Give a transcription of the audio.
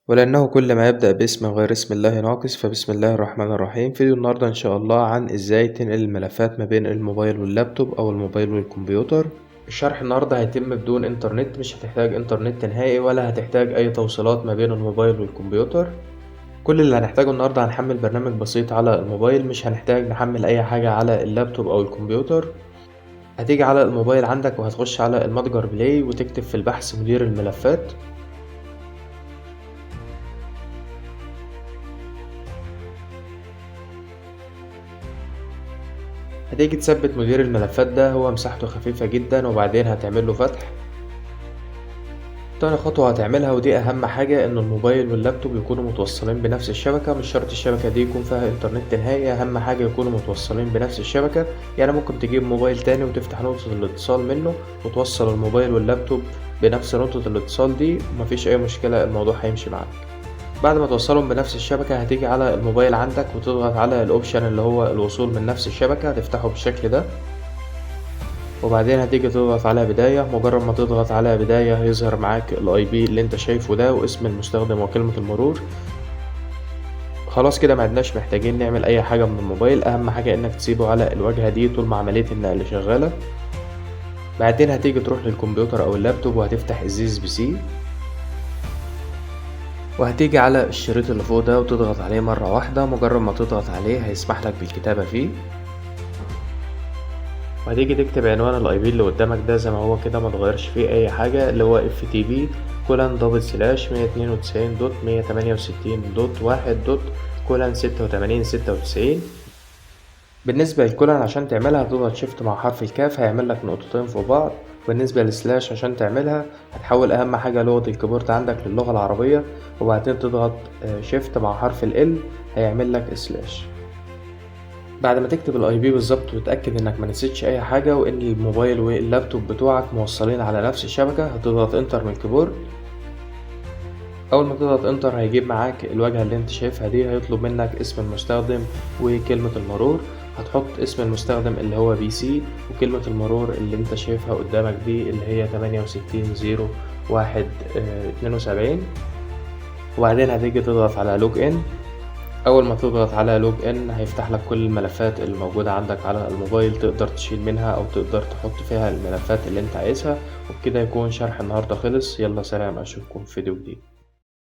ولأنه كل ما يبدأ باسم غير اسم الله ناقص، فبسم الله الرحمن الرحيم. فيديو النهاردة إن شاء الله عن إزاي تنقل الملفات ما بين الموبايل واللابتوب أو الموبايل والكمبيوتر. الشرح النهاردة هيتم بدون إنترنت، مش هتحتاج إنترنت نهائي ولا هتحتاج أي توصيلات ما بين الموبايل والكمبيوتر. كل اللي هنحتاجه النهاردة هنحمل برنامج بسيط على الموبايل، مش هنحتاج نحمل أي حاجة على اللابتوب أو الكمبيوتر. هتيجي على الموبايل عندك وهتخش على المتجر بلاي وتكتب في البحث مدير الملفات. هتيجي تثبت مدير الملفات ده، هو مساحته خفيفة جدا، وبعدين هتعمل له فتح. تاني خطوة هتعملها ودي أهم حاجة، إن الموبايل واللابتوب يكونوا متوصلين بنفس الشبكة. مش شرط الشبكة دي يكون فيها إنترنت نهائي، أهم حاجة يكونوا متوصلين بنفس الشبكة. يعني ممكن تجيب موبايل تاني وتفتح نقطة الاتصال منه وتوصل الموبايل واللابتوب بنفس نقطة الاتصال دي، ومفيش أي مشكلة، الموضوع هيمشي معاك. بعد ما توصلهم بنفس الشبكة هتيجي على الموبايل عندك وتضغط على الأوبشن اللي هو الوصول من نفس الشبكة، هتفتحه بالشكل ده. وبعدين هتيجي تضغط على بداية. مجرد ما تضغط على بداية هيظهر معاك الاي بي اللي انت شايفه ده واسم المستخدم وكلمة المرور. خلاص كده معدناش محتاجين نعمل اي حاجة من الموبايل، اهم حاجة انك تسيبه على الواجهة دي طول ما عملية النقل شغالة. بعدين هتيجي تروح للكمبيوتر او اللابتوب وهتفتح ازيز بي سي، وهتيجي على الشريط اللي فوق ده وتضغط عليه مرة واحدة. مجرد ما تضغط عليه هيسمح لك بالكتابة فيه، وهتيجي تكتب عنوان الاي بي اللي قدامك ده زي ما هو كده، ما تغيرش فيه اي حاجه، اللي هو ftp://192.168.168.1 8696. بالنسبه للكولن عشان تعملها هتضغط شيفت مع حرف الكاف، هيعمل لك نقطتين فوق بعض. بالنسبه للسلاش عشان تعملها هتحول اهم حاجه لغه الكيبورد عندك للغه العربيه، وبعدين تضغط شيفت مع حرف ال، هيعمل لك سلاش. بعد ما تكتب الاي بي بالظبط وتتاكد انك ما نسيتش اي حاجه وان الموبايل واللابتوب بتوعك موصلين على نفس الشبكه، هتضغط انتر من الكيبورد. اول ما تضغط انتر هيجيب معاك الواجهه اللي انت شايفها دي، هيطلب منك اسم المستخدم وكلمه المرور. هتحط اسم المستخدم اللي هو بي سي، وكلمه المرور اللي انت شايفها قدامك دي اللي هي 680172. وبعدين هتيجي تضغط على لوج ان. اول ما تضغط على لوج ان هيفتح لك كل الملفات اللي موجوده عندك على الموبايل، تقدر تشيل منها او تقدر تحط فيها الملفات اللي انت عايزها. وبكده يكون شرح النهارده خلص. يلا سلام، اشوفكم في فيديو جديد.